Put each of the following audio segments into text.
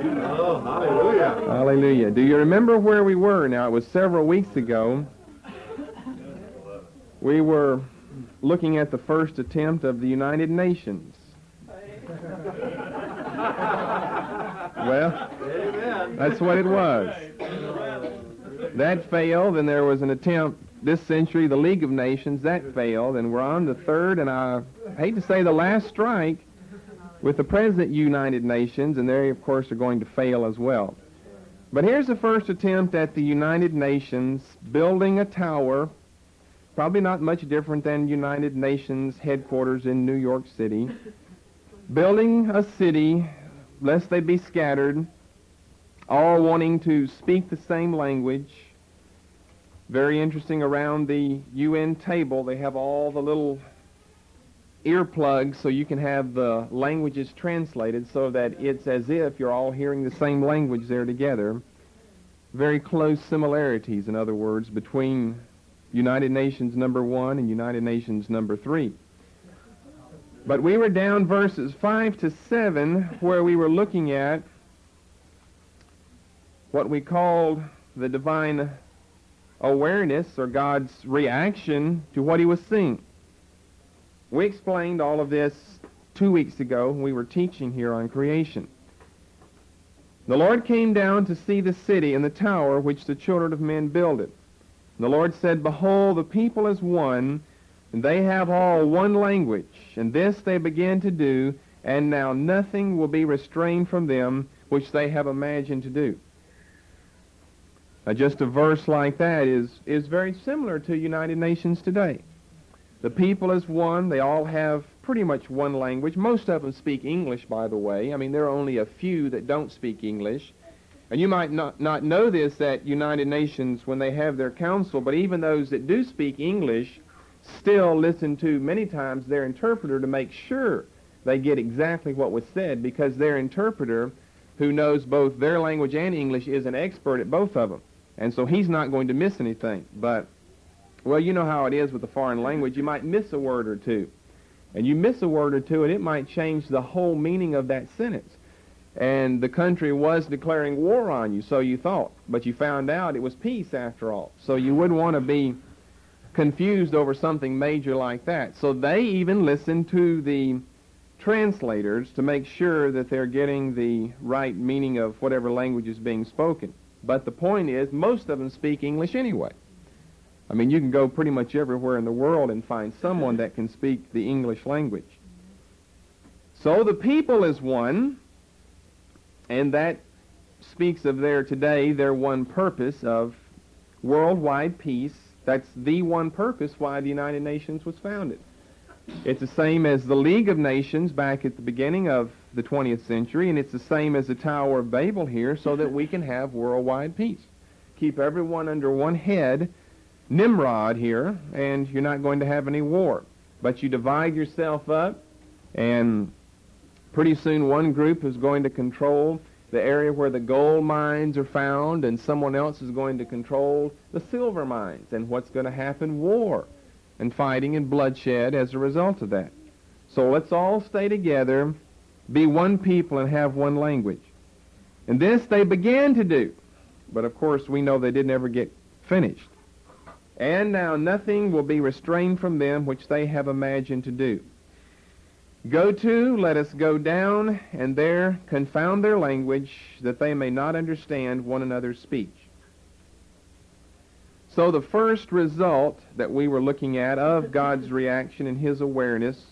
Oh, hallelujah. Hallelujah. Do you remember where we were? Now, it was several weeks ago. We were looking at the first attempt of the United Nations. Well, Amen. that's what it was. That failed, and there was an attempt this century, the League of Nations, that failed, and we're on the third, and I hate to say the last strike, with the present United Nations, and they, of course, are going to fail as well. But here's the first attempt at the United Nations building a tower, probably not much different than United Nations headquarters in New York City, building a city, lest they be scattered, all wanting to speak the same language. Very interesting, around the UN table, they have all the little earplugs so you can have the languages translated so that it's as if you're all hearing the same language there together. Very close similarities, in other words, between United Nations number 1 and United Nations number 3. But we were down verses 5 to 7 where we were looking at what we called the divine awareness, or God's reaction to what he was seeing. We explained all of this 2 weeks ago when we were teaching here on creation. The Lord came down to see the city and the tower which the children of men builded. And the Lord said, Behold, the people is one, and they have all one language, and this they begin to do, and now nothing will be restrained from them which they have imagined to do. Now, just a verse like that is very similar to United Nations today. The people is one. They all have pretty much one language. Most of them speak English, by the way. I mean, there are only a few that don't speak English. And you might not know this at United Nations when they have their council, but even those that do speak English still listen to, many times, their interpreter to make sure they get exactly what was said, because their interpreter, who knows both their language and English, is an expert at both of them. And so he's not going to miss anything. But, well, you know how it is with a foreign language. You might miss a word or two. And you miss a word or two, and it might change the whole meaning of that sentence. And the country was declaring war on you, so you thought. But you found out it was peace after all. So you wouldn't want to be confused over something major like that. So they even listen to the translators to make sure that they're getting the right meaning of whatever language is being spoken. But the point is, most of them speak English anyway. I mean, you can go pretty much everywhere in the world and find someone that can speak the English language. So the people is one, and that speaks of their one purpose of worldwide peace. That's the one purpose why the United Nations was founded. It's the same as the League of Nations back at the beginning of the 20th century, and it's the same as the Tower of Babel here, so that we can have worldwide peace. Keep everyone under one head, Nimrod here, and you're not going to have any war. But you divide yourself up, and pretty soon one group is going to control the area where the gold mines are found, and someone else is going to control the silver mines. And what's going to happen? War and fighting and bloodshed as a result of that. So let's all stay together, be one people, and have one language. And this they began to do. But of course we know they didn't ever get finished. And now nothing will be restrained from them which they have imagined to do. Let us go down, and there confound their language, that they may not understand one another's speech. So the first result that we were looking at of God's reaction and his awareness,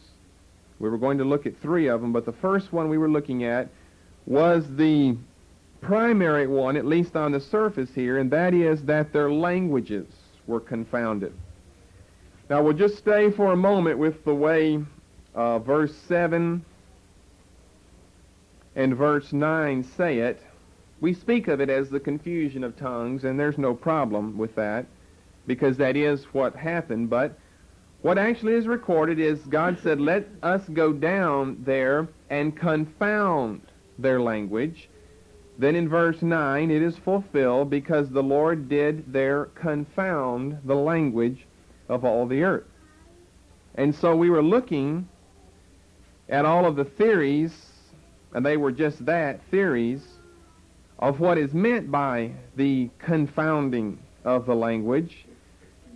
we were going to look at 3 of them, but the first one we were looking at was the primary one, at least on the surface here, and that is that their languages were confounded. Now we'll just stay for a moment with the way verse 7 and verse 9 say it. We speak of it as the confusion of tongues, and there's no problem with that, because that is what happened. But what actually is recorded is God said, let us go down there and confound their language. Then in verse 9 it is fulfilled, because the Lord did there confound the language of all the earth. And so we were looking at all of the theories, and they were just that, theories, of what is meant by the confounding of the language.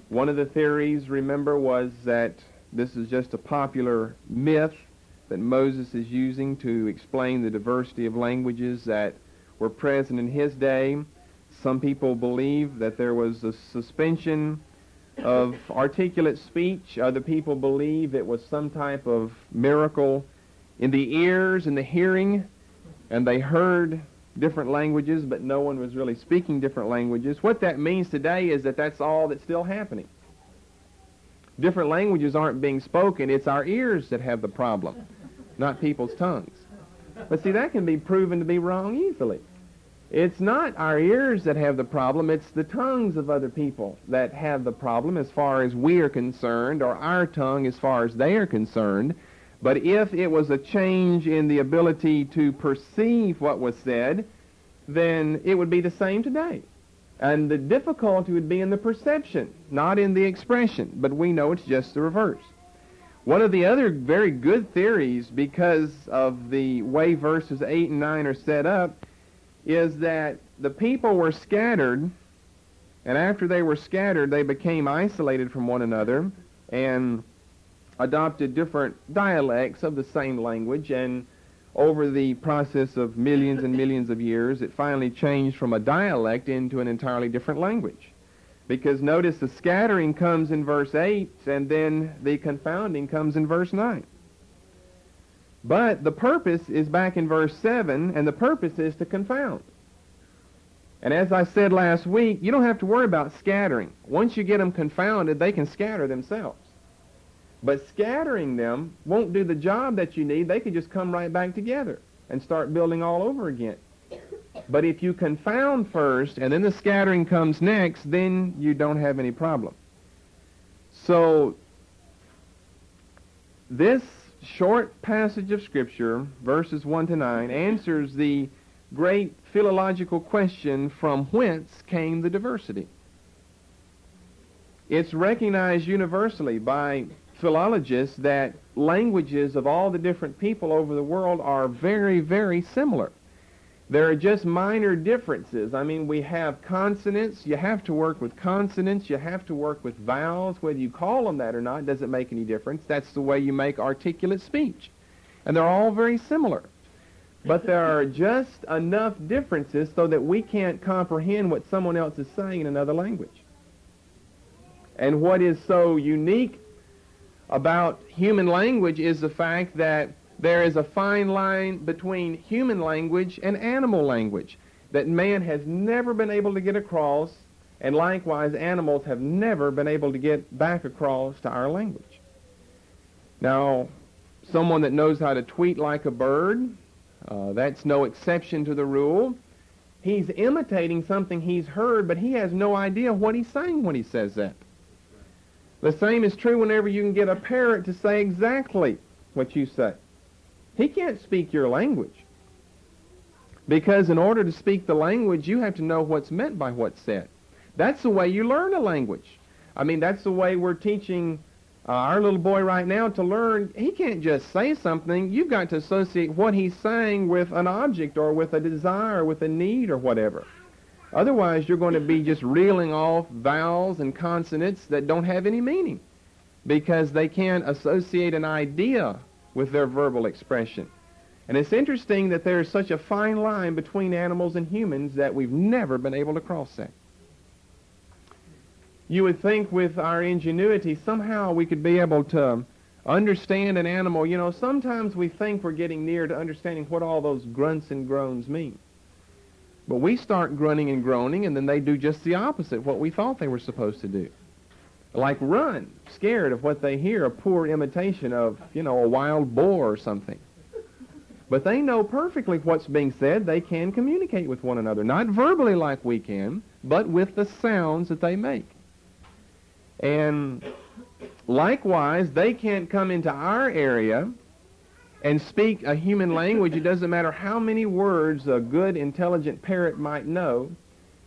One of the theories, remember, was that this is just a popular myth that Moses is using to explain the diversity of languages that were present in his day. Some people believe that there was a suspension of articulate speech. Other people believe it was some type of miracle in the ears and the hearing, and they heard different languages, but no one was really speaking different languages. What that means today is that that's all that's still happening. Different languages aren't being spoken. It's our ears that have the problem, not people's tongues. But see, that can be proven to be wrong easily. It's not our ears that have the problem. It's the tongues of other people that have the problem as far as we are concerned, or our tongue as far as they are concerned. But if it was a change in the ability to perceive what was said, then it would be the same today. And the difficulty would be in the perception, not in the expression. But we know it's just the reverse. One of the other very good theories, because of the way verses 8 and 9 are set up, is that the people were scattered, and after they were scattered, they became isolated from one another and adopted different dialects of the same language, and over the process of millions and millions of years, it finally changed from a dialect into an entirely different language. Because notice the scattering comes in verse 8, and then the confounding comes in verse 9. But the purpose is back in verse 7, and the purpose is to confound. And as I said last week, you don't have to worry about scattering. Once you get them confounded, they can scatter themselves. But scattering them won't do the job that you need. They could just come right back together and start building all over again. But if you confound first, and then the scattering comes next, then you don't have any problem. So this short passage of Scripture, verses 1 to 9, answers the great philological question, from whence came the diversity? It's recognized universally by philologists that languages of all the different people over the world are very, very similar. There are just minor differences. I mean, we have consonants. You have to work with consonants. You have to work with vowels. Whether you call them that or not doesn't make any difference. That's the way you make articulate speech. And they're all very similar. But there are just enough differences so that we can't comprehend what someone else is saying in another language. And what is so unique about human language is the fact that there is a fine line between human language and animal language that man has never been able to get across, and likewise animals have never been able to get back across to our language. Now, someone that knows how to tweet like a bird, that's no exception to the rule. He's imitating something he's heard, but he has no idea what he's saying when he says that. The same is true whenever you can get a parrot to say exactly what you say. He can't speak your language, because in order to speak the language, you have to know what's meant by what's said. That's the way you learn a language. I mean, that's the way we're teaching our little boy right now to learn. He can't just say something. You've got to associate what he's saying with an object or with a desire, with a need or whatever. Otherwise, you're going to be just reeling off vowels and consonants that don't have any meaning, because they can't associate an idea with their verbal expression. And it's interesting that there is such a fine line between animals and humans that we've never been able to cross that. You would think with our ingenuity, somehow we could be able to understand an animal. You know, sometimes we think we're getting near to understanding what all those grunts and groans mean. But we start grunting and groaning, and then they do just the opposite, what we thought they were supposed to do. Like run, scared of what they hear, a poor imitation of, a wild boar or something. But they know perfectly what's being said. They can communicate with one another, not verbally like we can, but with the sounds that they make. And likewise, they can't come into our area and speak a human language. It doesn't matter how many words a good, intelligent parrot might know.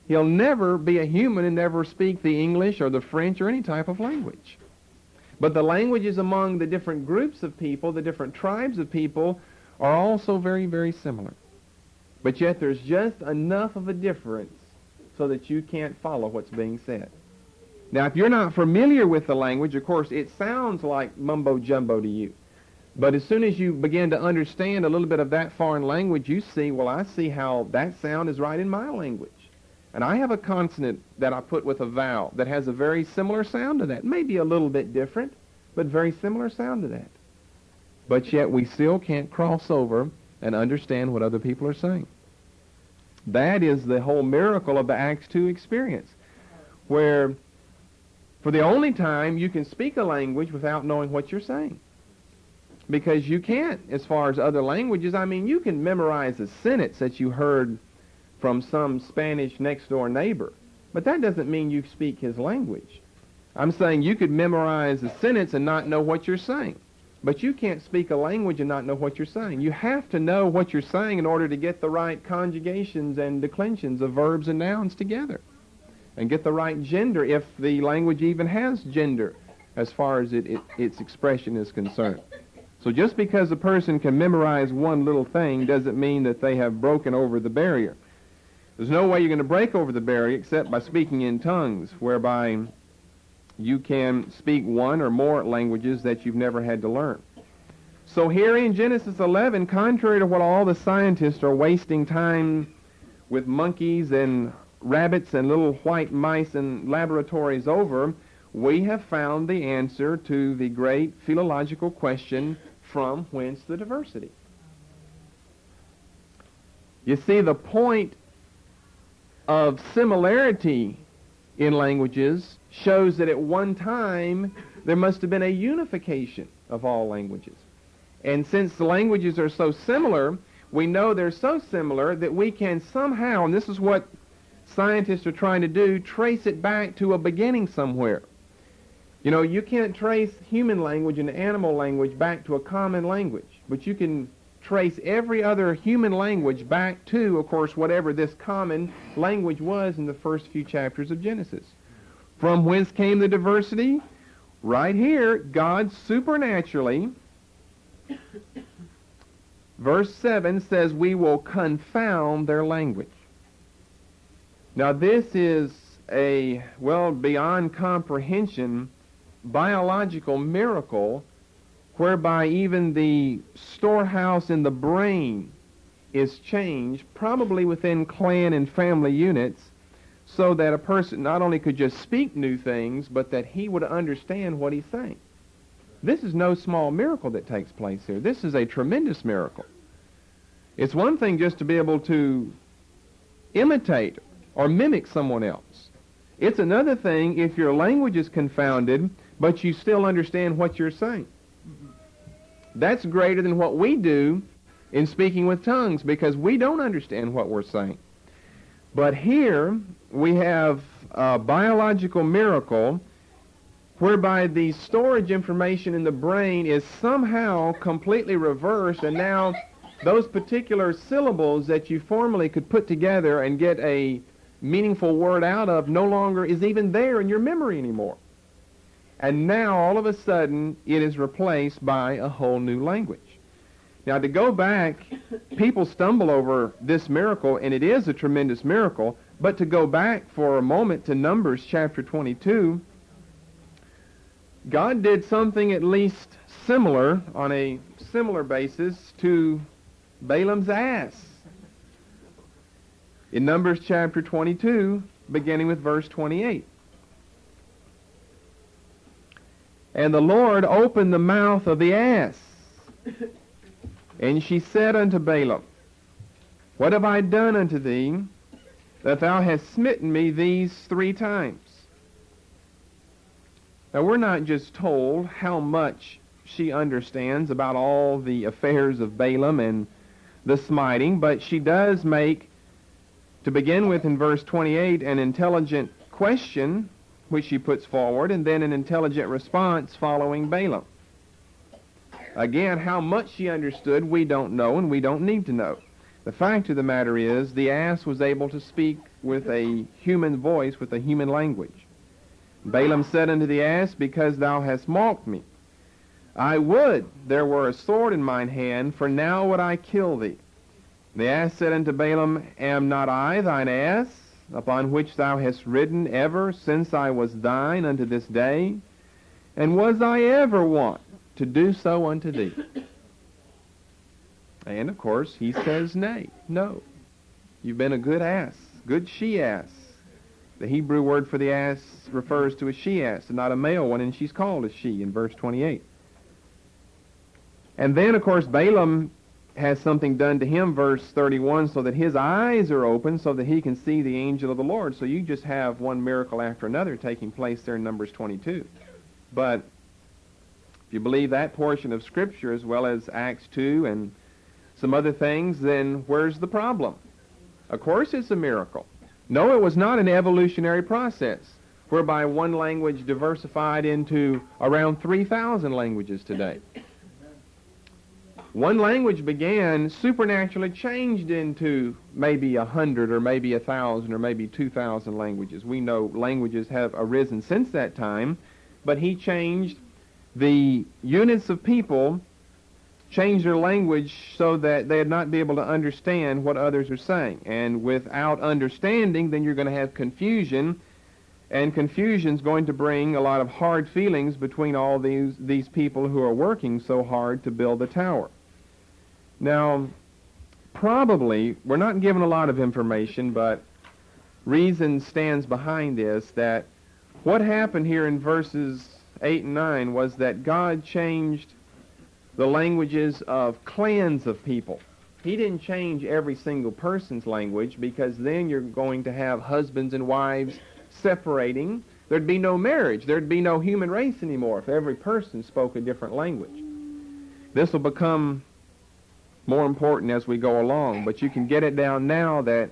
He'll never be a human and never speak the English or the French or any type of language. But the languages among the different groups of people, the different tribes of people, are also very, very similar. But yet there's just enough of a difference so that you can't follow what's being said. Now, if you're not familiar with the language, of course, it sounds like mumbo-jumbo to you. But as soon as you begin to understand a little bit of that foreign language, you see, well, I see how that sound is right in my language. And I have a consonant that I put with a vowel that has a very similar sound to that. Maybe a little bit different, but very similar sound to that. But yet we still can't cross over and understand what other people are saying. That is the whole miracle of the Acts 2 experience, where for the only time you can speak a language without knowing what you're saying. Because you can't, as far as other languages. I mean, you can memorize a sentence that you heard from some Spanish next-door neighbor, but that doesn't mean you speak his language. I'm saying you could memorize a sentence and not know what you're saying, but you can't speak a language and not know what you're saying. You have to know what you're saying in order to get the right conjugations and declensions of verbs and nouns together, and get the right gender, if the language even has gender, as far as its expression is concerned. So just because a person can memorize one little thing doesn't mean that they have broken over the barrier. There's no way you're going to break over the barrier except by speaking in tongues, whereby you can speak one or more languages that you've never had to learn. So here in Genesis 11, contrary to what all the scientists are wasting time with monkeys and rabbits and little white mice in laboratories over, we have found the answer to the great philological question, from whence the diversity? You see, the point of similarity in languages shows that at one time there must have been a unification of all languages. And since the languages are so similar, we know they're so similar that we can somehow, and this is what scientists are trying to do, trace it back to a beginning somewhere. You know, you can't trace human language and animal language back to a common language, but you can trace every other human language back to, of course, whatever this common language was in the first few chapters of Genesis. From whence came the diversity? Right here, God supernaturally, verse 7 says, we will confound their language. Now this is a, well, beyond comprehension, biological miracle whereby even the storehouse in the brain is changed, probably within clan and family units, so that a person not only could just speak new things, but that he would understand what he's saying. This is no small miracle that takes place here. This is a tremendous miracle. It's one thing just to be able to imitate or mimic someone else. It's another thing if your language is confounded, but you still understand what you're saying. That's greater than what we do in speaking with tongues, because we don't understand what we're saying. But here we have a biological miracle whereby the storage information in the brain is somehow completely reversed, and now those particular syllables that you formerly could put together and get a meaningful word out of no longer is even there in your memory anymore. And now, all of a sudden, it is replaced by a whole new language. Now, to go back, people stumble over this miracle, and it is a tremendous miracle, but to go back for a moment to Numbers chapter 22, God did something at least similar, on a similar basis, to Balaam's ass. In Numbers chapter 22, beginning with verse 28. And the Lord opened the mouth of the ass, and she said unto Balaam, what have I done unto thee, that thou hast smitten me these 3 times? Now, we're not just told how much she understands about all the affairs of Balaam and the smiting, but she does make, to begin with in verse 28, an intelligent question which she puts forward, and then an intelligent response following Balaam. Again, how much she understood, we don't know, and we don't need to know. The fact of the matter is, the ass was able to speak with a human voice, with a human language. Balaam said unto the ass, because thou hast mocked me, I would there were a sword in mine hand, for now would I kill thee. The ass said unto Balaam, Am not I thine ass, upon which thou hast ridden ever since I was thine unto this day? And was I ever wont to do so unto thee? And, of course, he says, Nay, no. You've been a good ass, good she-ass. The Hebrew word for the ass refers to a she-ass, and not a male one, and she's called a she in verse 28. And then, of course, Balaam has something done to him, verse 31, so that his eyes are open so that he can see the angel of the Lord. So you just have one miracle after another taking place there in Numbers 22. But if you believe that portion of Scripture as well as Acts 2 and some other things, then where's the problem? Of course it's a miracle. No, it was not an evolutionary process whereby one language diversified into around 3,000 languages today. One language began, supernaturally changed into maybe 100 or maybe 1,000 or maybe 2,000 languages. We know languages have arisen since that time, but he changed the units of people, changed their language so that they'd not be able to understand what others are saying. And without understanding, then you're going to have confusion, and confusion's going to bring a lot of hard feelings between all these people who are working so hard to build the tower. Now, probably, we're not given a lot of information, but reason stands behind this, that what happened here in verses 8 and 9 was that God changed the languages of clans of people. He didn't change every single person's language, because then you're going to have husbands and wives separating. There'd be no marriage. There'd be no human race anymore if every person spoke a different language. This will become more important as we go along, but you can get it down now that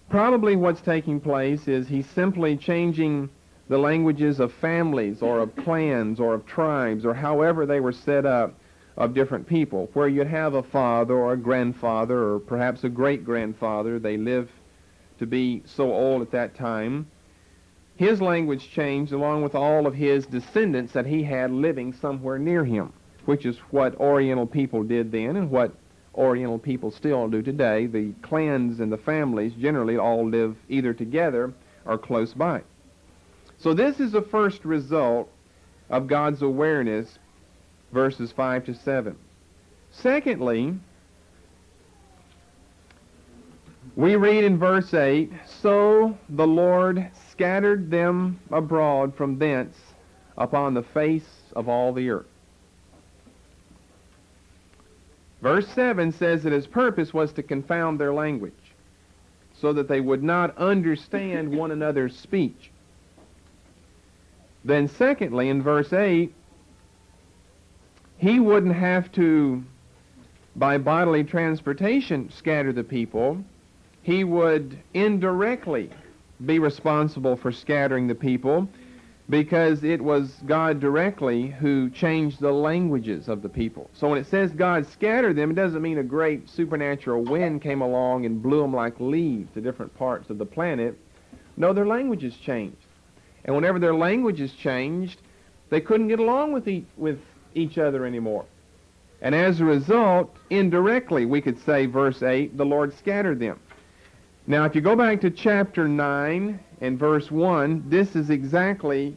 probably what's taking place is he's simply changing the languages of families or of clans or of tribes or however they were set up of different people, where you'd have a father or a grandfather or perhaps a great-grandfather. They lived to be so old at that time. His language changed along with all of his descendants that he had living somewhere near him, which is what Oriental people did then and what Oriental people still do today. The clans and the families generally all live either together or close by. So this is the first result of God's awareness, verses 5 to 7. Secondly, we read in verse 8, So the Lord scattered them abroad from thence upon the face of all the earth. Verse 7 says that his purpose was to confound their language, so that they would not understand one another's speech. Then secondly, in verse 8, he wouldn't have to, by bodily transportation, scatter the people. He would indirectly be responsible for scattering the people, because it was God directly who changed the languages of the people. So when it says God scattered them, it doesn't mean a great supernatural wind came along and blew them like leaves to different parts of the planet. No, their languages changed. And whenever their languages changed, they couldn't get along with each other anymore. And as a result, indirectly, we could say, verse 8, the Lord scattered them. Now, if you go back to chapter 9 and verse 1, this is exactly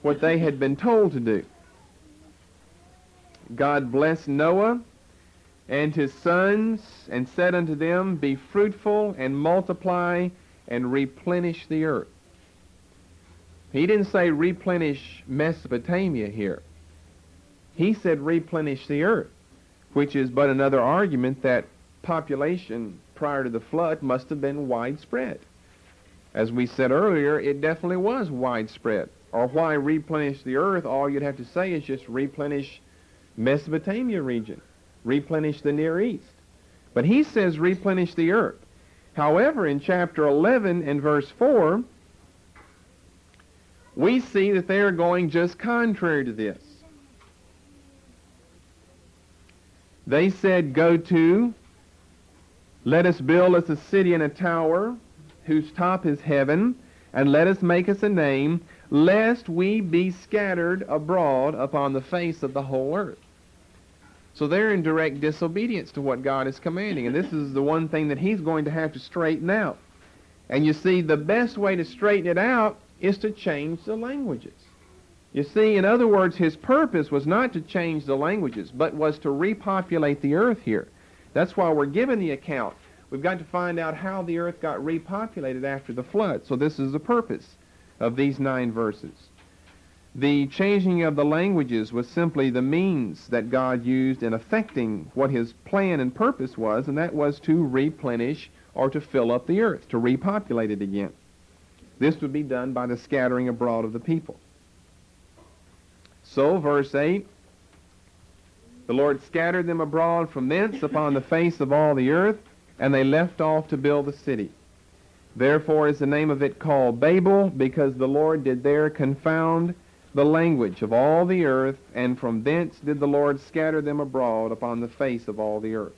what they had been told to do. God blessed Noah and his sons and said unto them, Be fruitful and multiply and replenish the earth. He didn't say replenish Mesopotamia here. He said replenish the earth, which is but another argument that population prior to the flood must have been widespread. As we said earlier, it definitely was widespread. Or why replenish the earth? All you'd have to say is just replenish Mesopotamia region, replenish the Near East. But he says replenish the earth. However, in chapter 11 and verse 4, we see that they are going just contrary to this. They said, Go to, let us build us a city and a tower, whose top is heaven, and let us make us a name, lest we be scattered abroad upon the face of the whole earth. So they're in direct disobedience to what God is commanding. And this is the one thing that he's going to have to straighten out. And you see, the best way to straighten it out is to change the languages. You see, in other words, his purpose was not to change the languages, but was to repopulate the earth here. That's why we're given the account. We've got to find out how the earth got repopulated after the flood. So this is the purpose of these 9 verses. The changing of the languages was simply the means that God used in effecting what his plan and purpose was, and that was to replenish or to fill up the earth, to repopulate it again. This would be done by the scattering abroad of the people. So, verse 8, the Lord scattered them abroad from thence upon the face of all the earth, and they left off to build the city. Therefore is the name of it called Babel, because the Lord did there confound the language of all the earth, and from thence did the Lord scatter them abroad upon the face of all the earth.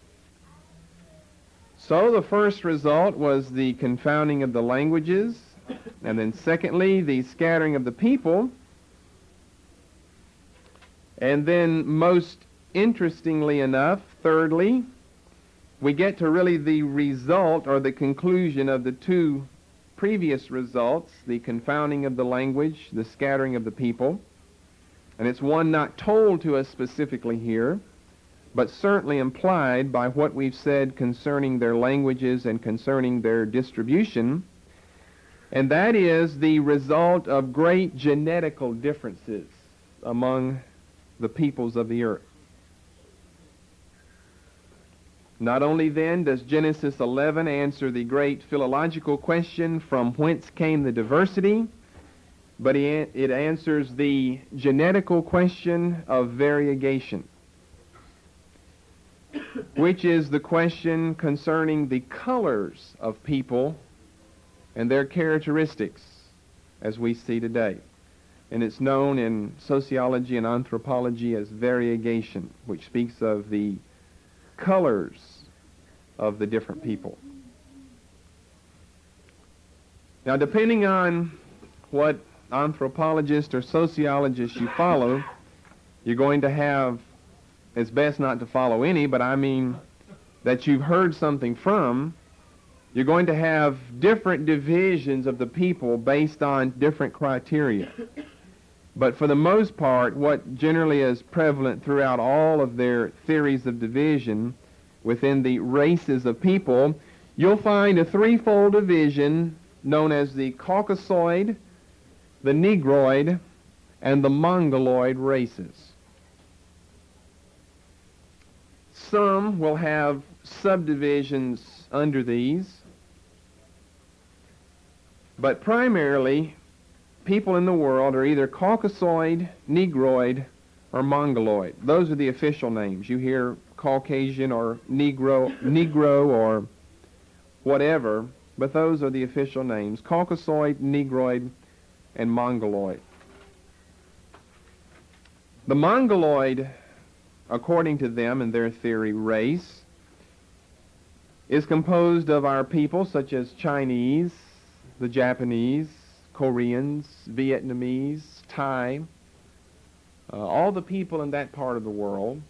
So the first result was the confounding of the languages, and then secondly, the scattering of the people, and then most interestingly enough, thirdly, we get to really the result or the conclusion of the 2 previous results, the confounding of the language, the scattering of the people. And it's one not told to us specifically here, but certainly implied by what we've said concerning their languages and concerning their distribution. And that is the result of great genetical differences among the peoples of the earth. Not only then does Genesis 11 answer the great philological question, from whence came the diversity, but it answers the genetical question of variegation, which is the question concerning the colors of people and their characteristics as we see today. And it's known in sociology and anthropology as variegation, which speaks of the colors of the different people. Now, depending on what anthropologist or sociologist you follow, you're going to have, it's best not to follow any, but I mean that you've heard something from, you're going to have different divisions of the people based on different criteria. But for the most part, what generally is prevalent throughout all of their theories of division within the races of people, you'll find a 3-fold division known as the Caucasoid, the Negroid, and the Mongoloid races. Some will have subdivisions under these, but primarily people in the world are either Caucasoid, Negroid, or Mongoloid. Those are the official names. You hear Caucasian or Negro or whatever, but those are the official names: Caucasoid, Negroid, and Mongoloid. The Mongoloid, according to them and their theory, race is composed of our people such as Chinese, the Japanese, Koreans, Vietnamese, Thai, all the people in that part of the world.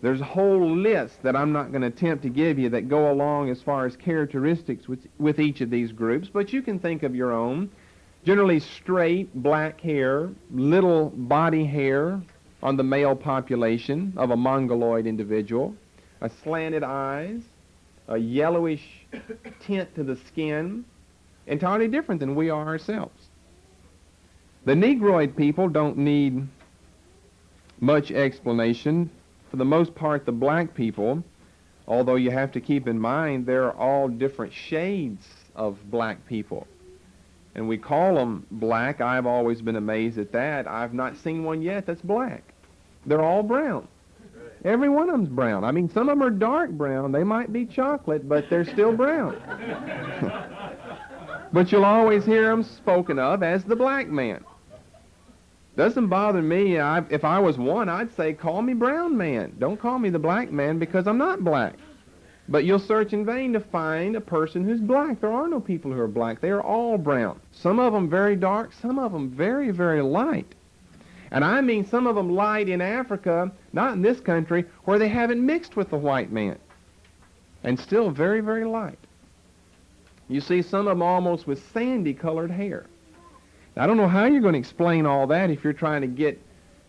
There's a whole list that I'm not going to attempt to give you that go along as far as characteristics with each of these groups, but you can think of your own. Generally straight, black hair, little body hair on the male population of a Mongoloid individual, slanted eyes, a yellowish tint to the skin, entirely different than we are ourselves. The Negroid people don't need much explanation. For the most part, the black people, although you have to keep in mind they're all different shades of black people. And we call them black. I've always been amazed at that. I've not seen one yet that's black. They're all brown. Every one of them's brown. I mean, some of them are dark brown. They might be chocolate, but they're still brown. But you'll always hear them spoken of as the black man. Doesn't bother me. If I was one, I'd say, call me brown man. Don't call me the black man, because I'm not black. But you'll search in vain to find a person who's black. There are no people who are black. They are all brown. Some of them very dark, some of them very, very light. And I mean some of them light in Africa, not in this country, where they haven't mixed with the white man. And still very, very light. You see some of them almost with sandy-colored hair. Now, I don't know how you're going to explain all that if you're trying to get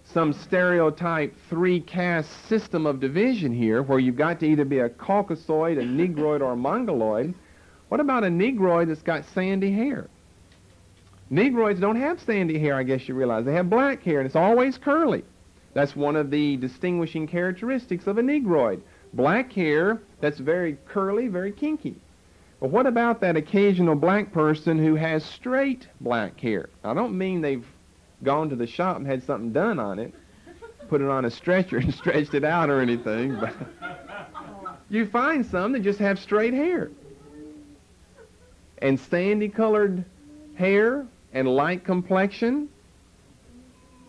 some stereotype three-caste system of division here where you've got to either be a Caucasoid, a Negroid, or a Mongoloid. What about a Negroid that's got sandy hair? Negroids don't have sandy hair, I guess you realize. They have black hair, and it's always curly. That's one of the distinguishing characteristics of a Negroid. Black hair that's very curly, very kinky. But what about that occasional black person who has straight black hair? I don't mean they've gone to the shop and had something done on it, put it on a stretcher and stretched it out or anything, but you find some that just have straight hair. And sandy-colored hair and light complexion,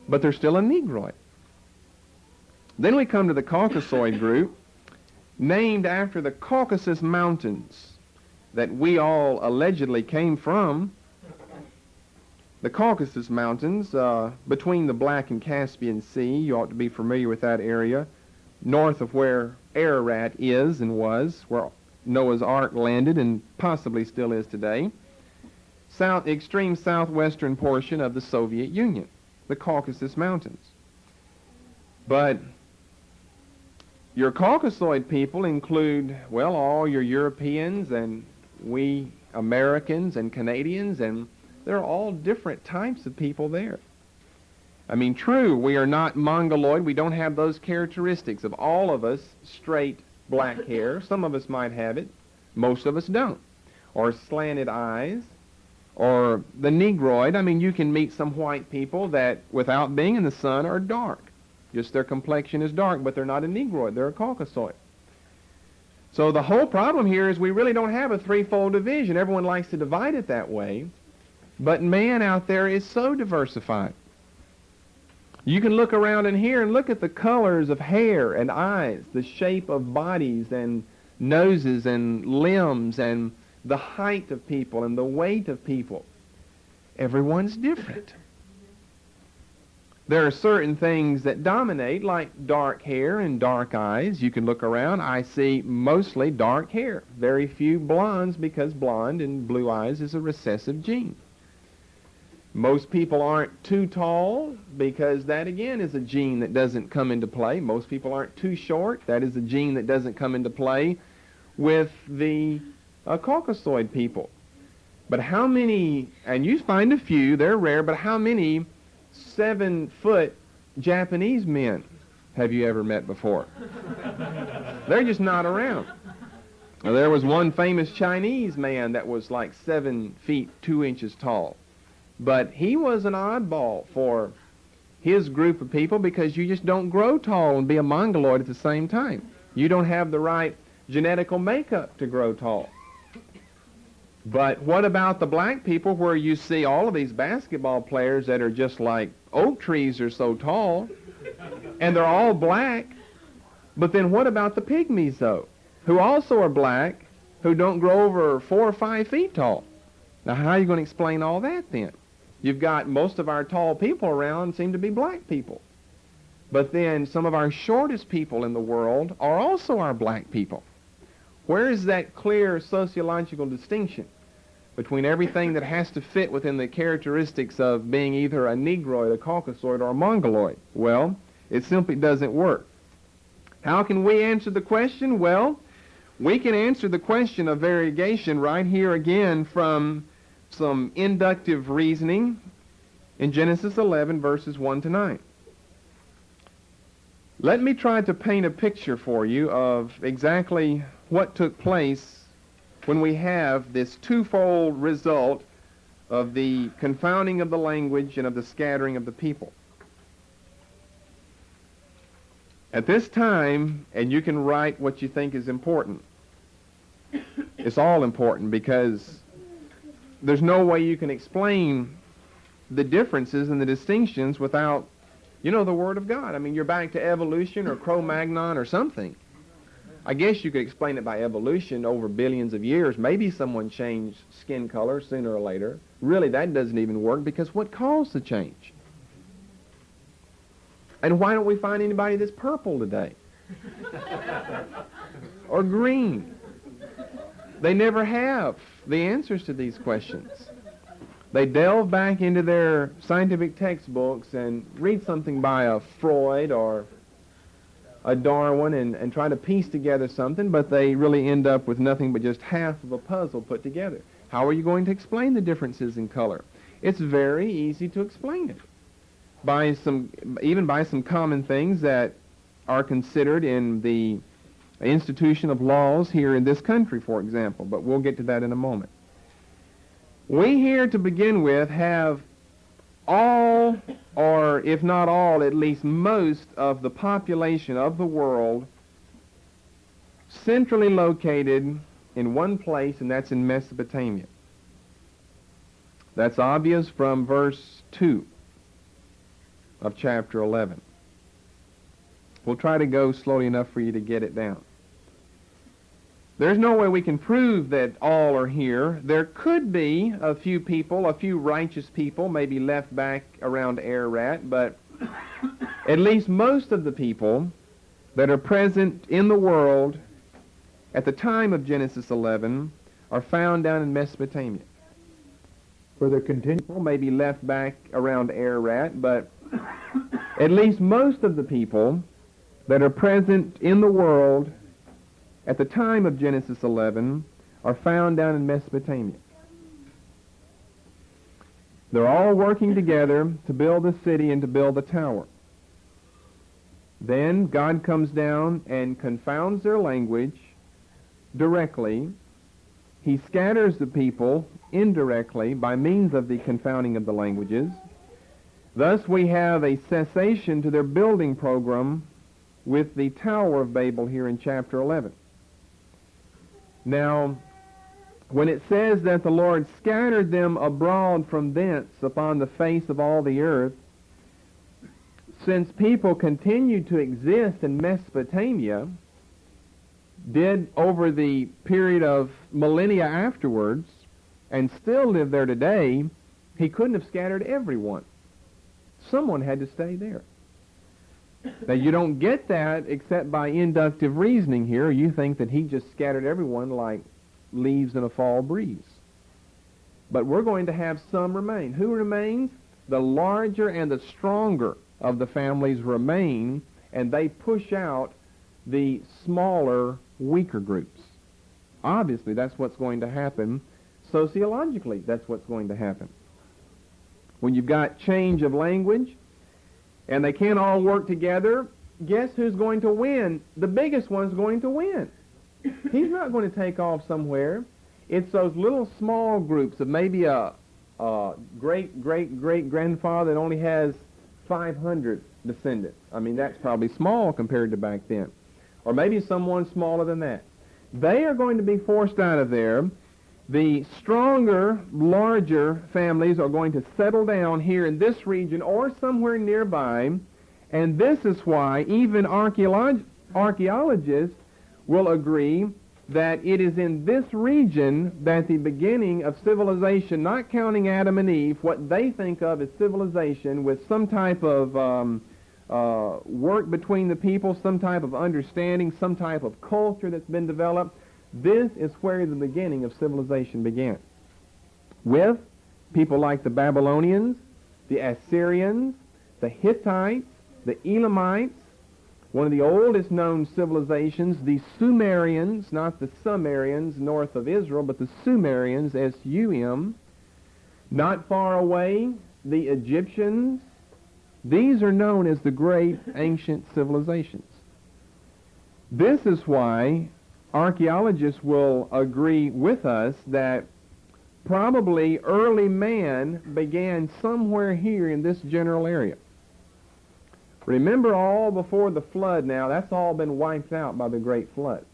but they're still a Negroid. Then we come to the Caucasoid group, named after the Caucasus Mountains that we all allegedly came from. The Caucasus Mountains, between the Black and Caspian Sea, you ought to be familiar with that area, north of where Ararat is and was, where Noah's Ark landed and possibly still is today. Extreme southwestern portion of the Soviet Union, the Caucasus Mountains. But your Caucasoid people include, well, all your Europeans and we Americans and Canadians, and there are all different types of people there. I mean, true, we are not Mongoloid. We don't have those characteristics of all of us straight black hair. Some of us might have it. Most of us don't. Or slanted eyes. Or the Negroid. I mean, you can meet some white people that, without being in the sun, are dark. Just their complexion is dark, but they're not a Negroid. They're a Caucasoid. So the whole problem here is we really don't have a threefold division. Everyone likes to divide it that way. But man out there is so diversified. You can look around in here and look at the colors of hair and eyes, the shape of bodies and noses and limbs and the height of people and the weight of people. Everyone's different. There are certain things that dominate, like dark hair and dark eyes. You can look around. I see mostly dark hair. Very few blondes, because blonde and blue eyes is a recessive gene. Most people aren't too tall, because that again is a gene that doesn't come into play. Most people aren't too short. That is a gene that doesn't come into play with the Caucasoid people. But how many, and you find a few, they're rare, but how many 7-foot Japanese men have you ever met before? They're just not around. Now, there was one famous Chinese man that was like 7 feet 2 inches tall. But he was an oddball for his group of people, because you just don't grow tall and be a Mongoloid at the same time. You don't have the right genetical makeup to grow tall. But what about the black people, where you see all of these basketball players that are just like oak trees, are so tall, and they're all black? But then what about the pygmies, though, who also are black, who don't grow over 4 or 5 feet tall? Now, how are you going to explain all that then? You've got most of our tall people around seem to be black people. But then some of our shortest people in the world are also our black people. Where is that clear sociological distinction between everything that has to fit within the characteristics of being either a Negroid, a Caucasoid, or a Mongoloid? Well, it simply doesn't work. How can we answer the question? Well, we can answer the question of variegation right here again from some inductive reasoning in Genesis 11, verses 1 to 9. Let me try to paint a picture for you of exactly what took place when we have this twofold result of the confounding of the language and of the scattering of the people. At this time, and you can write what you think is important. It's all important, because there's no way you can explain the differences and the distinctions without, the Word of God. I mean, you're back to evolution or Cro-Magnon or something. I guess you could explain it by evolution over billions of years. Maybe someone changed skin color sooner or later. Really, that doesn't even work, because what caused the change? And why don't we find anybody that's purple today? Or green? They never have the answers to these questions. They delve back into their scientific textbooks and read something by a Freud or a Darwin and try to piece together something, but they really end up with nothing but just half of a puzzle put together. How are you going to explain the differences in color? It's very easy to explain it even by some common things that are considered in the institution of laws here in this country, for example, but we'll get to that in a moment. We here, to begin with, have all, or if not all, at least most of the population of the world centrally located in one place, and that's in Mesopotamia. That's obvious from verse 2 of chapter 11. We'll try to go slowly enough for you to get it down. There's no way we can prove that all are here. There could be a few people, a few righteous people, maybe left back around Ararat, but at least most of the people that are present in the world at the time of Genesis 11 are found down in Mesopotamia. Further continue, maybe left back around Ararat, but at least most of the people that are present in the world at the time of Genesis 11 are found down in Mesopotamia. They're all working together to build the city and to build the tower. Then God comes down and confounds their language directly. He scatters the people indirectly by means of the confounding of the languages. Thus we have a cessation to their building program with the Tower of Babel here in chapter 11. Now, when it says that the Lord scattered them abroad from thence upon the face of all the earth, since people continued to exist in Mesopotamia, did over the period of millennia afterwards, and still live there today, he couldn't have scattered everyone. Someone had to stay there. Now, you don't get that except by inductive reasoning here. You think that he just scattered everyone like leaves in a fall breeze. But we're going to have some remain. Who remains? The larger and the stronger of the families remain, and they push out the smaller, weaker groups. Obviously, that's what's going to happen. Sociologically, that's what's going to happen. When you've got change of language, and they can't all work together, guess who's going to win? The biggest one's going to win. He's not going to take off somewhere. It's those little small groups of maybe a great-great-great-grandfather that only has 500 descendants. I mean, that's probably small compared to back then. Or maybe someone smaller than that. They are going to be forced out of there. The stronger, larger families are going to settle down here in this region or somewhere nearby, and this is why even archaeologists will agree that it is in this region that the beginning of civilization, not counting Adam and Eve, what they think of as civilization with some type of work between the people, some type of understanding, some type of culture that's been developed. This is where the beginning of civilization began. With people like the Babylonians, the Assyrians, the Hittites, the Elamites, one of the oldest known civilizations, the Sumerians, not the Sumerians north of Israel, but the Sumerians, S-U-M. Not far away, the Egyptians. These are known as the great ancient civilizations. This is why archaeologists will agree with us that probably early man began somewhere here in this general area. Remember, all before the flood now, that's all been wiped out by the great flood.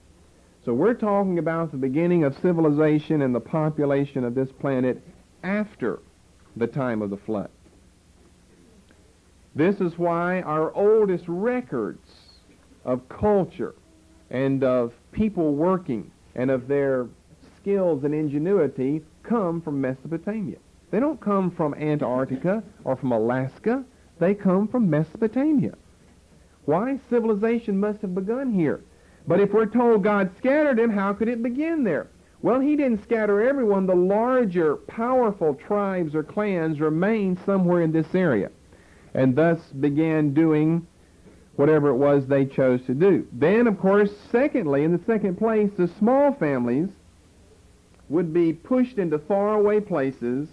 So we're talking about the beginning of civilization and the population of this planet after the time of the flood. This is why our oldest records of culture and of people working and of their skills and ingenuity come from Mesopotamia. They don't come from Antarctica or from Alaska. They come from Mesopotamia. Why? Civilization must have begun here. But if we're told God scattered them, how could it begin there? Well, he didn't scatter everyone. The larger, powerful tribes or clans remained somewhere in this area, and thus began doing whatever it was they chose to do. Then, of course, secondly, in the second place, the small families would be pushed into faraway places,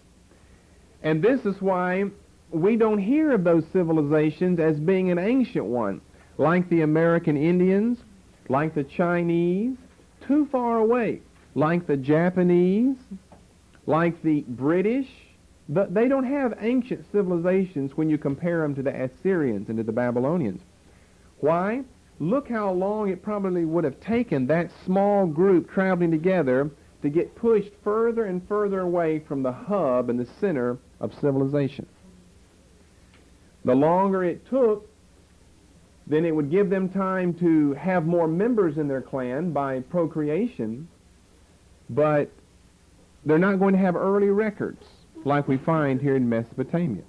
and this is why we don't hear of those civilizations as being an ancient one, like the American Indians, like the Chinese, too far away, like the Japanese, like the British. They don't have ancient civilizations when you compare them to the Assyrians and to the Babylonians. Why? Look how long it probably would have taken that small group traveling together to get pushed further and further away from the hub and the center of civilization. The longer it took, then it would give them time to have more members in their clan by procreation, but they're not going to have early records like we find here in Mesopotamia.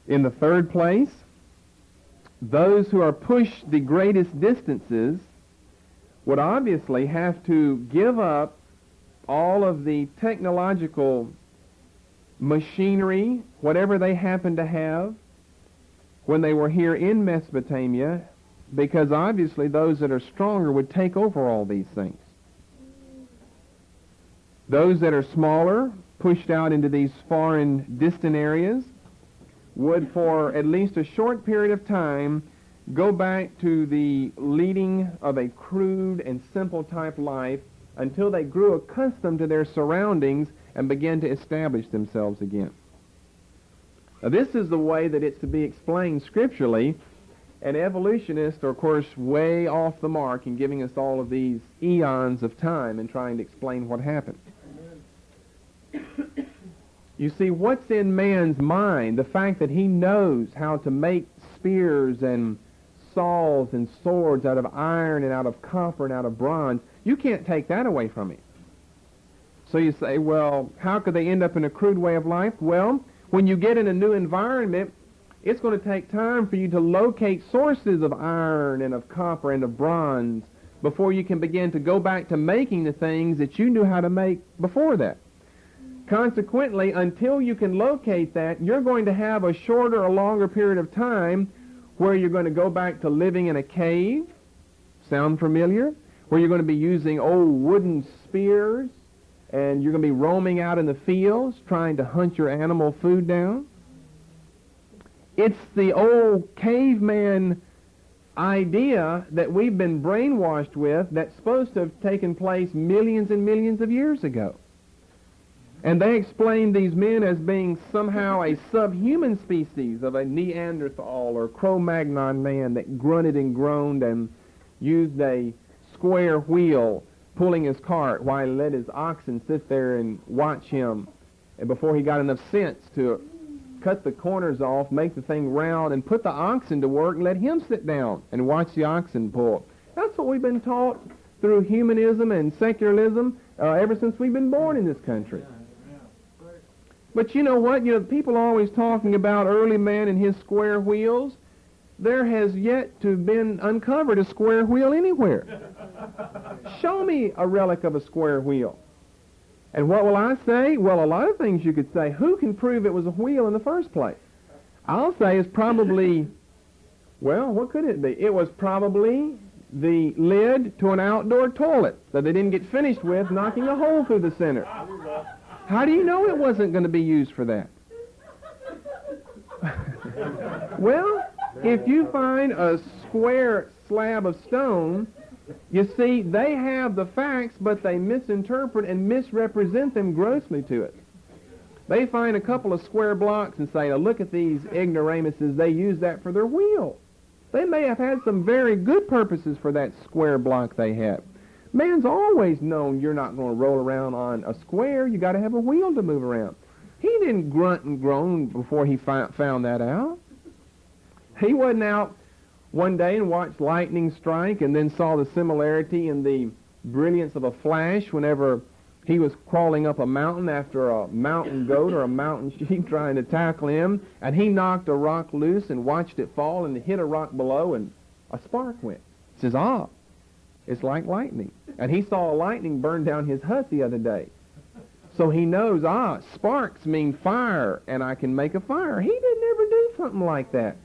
In the third place, those who are pushed the greatest distances would obviously have to give up all of the technological machinery, whatever they happen to have, when they were here in Mesopotamia, because obviously those that are stronger would take over all these things. Those that are smaller, pushed out into these foreign, distant areas, would for at least a short period of time go back to the leading of a crude and simple type life until they grew accustomed to their surroundings and began to establish themselves again. Now, this is the way that it's to be explained scripturally, and evolutionists are, of course, way off the mark in giving us all of these eons of time and trying to explain what happened. You see, what's in man's mind, the fact that he knows how to make spears and saws and swords out of iron and out of copper and out of bronze, you can't take that away from him. So you say, well, how could they end up in a crude way of life? Well, when you get in a new environment, it's going to take time for you to locate sources of iron and of copper and of bronze before you can begin to go back to making the things that you knew how to make before that. Consequently, until you can locate that, you're going to have a shorter or longer period of time where you're going to go back to living in a cave, sound familiar? Where you're going to be using old wooden spears, and you're going to be roaming out in the fields trying to hunt your animal food down. It's the old caveman idea that we've been brainwashed with that's supposed to have taken place millions and millions of years ago. And they explain these men as being somehow a subhuman species of a Neanderthal or Cro-Magnon man that grunted and groaned and used a square wheel pulling his cart while he let his oxen sit there and watch him. And before he got enough sense to cut the corners off, make the thing round, and put the oxen to work and let him sit down and watch the oxen pull. That's what we've been taught through humanism and secularism ever since we've been born in this country. But you know what? People are always talking about early man and his square wheels. There has yet to have been uncovered a square wheel anywhere. Show me a relic of a square wheel. And what will I say? Well, a lot of things you could say. Who can prove it was a wheel in the first place? I'll say it's probably, well, what could it be? It was probably the lid to an outdoor toilet that they didn't get finished with, knocking a hole through the center. How do you know it wasn't going to be used for that? Well, if you find a square slab of stone, you see, they have the facts, but they misinterpret and misrepresent them grossly to it. They find a couple of square blocks and say, oh, look at these ignoramuses, they use that for their wheel. They may have had some very good purposes for that square block they had. Man's always known you're not going to roll around on a square. You got to have a wheel to move around. He didn't grunt and groan before he found that out. He wasn't out one day and watched lightning strike and then saw the similarity in the brilliance of a flash whenever He was crawling up a mountain after a mountain goat or a mountain sheep trying to tackle him, and he knocked a rock loose and watched it fall and hit a rock below, and a spark went. He says, it's like lightning. And he saw lightning burn down his hut the other day. So he knows, sparks mean fire, and I can make a fire. He didn't ever do something like that.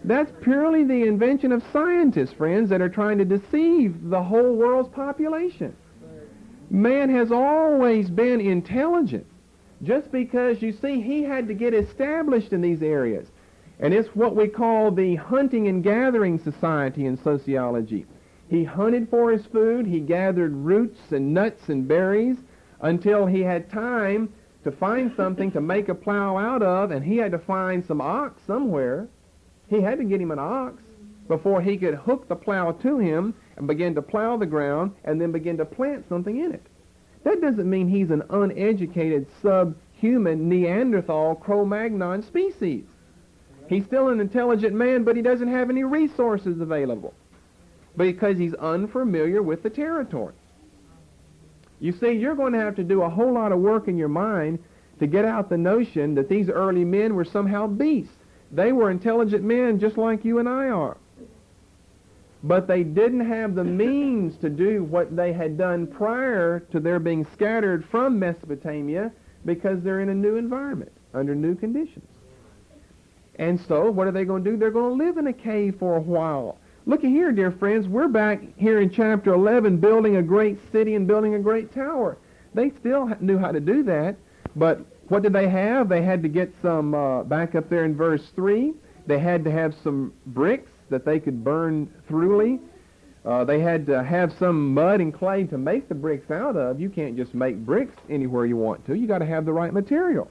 That's purely the invention of scientists, friends, that are trying to deceive the whole world's population. Man has always been intelligent, just because, you see, he had to get established in these areas. And it's what we call the hunting and gathering society in sociology. He hunted for his food, he gathered roots and nuts and berries until he had time to find something to make a plow out of, and he had to find some ox somewhere. He had to get him an ox before he could hook the plow to him and begin to plow the ground and then begin to plant something in it. That doesn't mean he's an uneducated, subhuman, Neanderthal, Cro-Magnon species. He's still an intelligent man, but he doesn't have any resources available because he's unfamiliar with the territory. You see, you're going to have to do a whole lot of work in your mind to get out the notion that these early men were somehow beasts. They were intelligent men just like you and I are. But they didn't have the means to do what they had done prior to their being scattered from Mesopotamia because they're in a new environment, under new conditions. And so, what are they going to do? They're going to live in a cave for a while. Look at here, dear friends. We're back here in chapter 11 building a great city and building a great tower. They still knew how to do that, but what did they have? They had to get some, back up there in verse 3, they had to have some bricks that they could burn thoroughly. They had to have some mud and clay to make the bricks out of. You can't just make bricks anywhere you want to. You got to have the right material.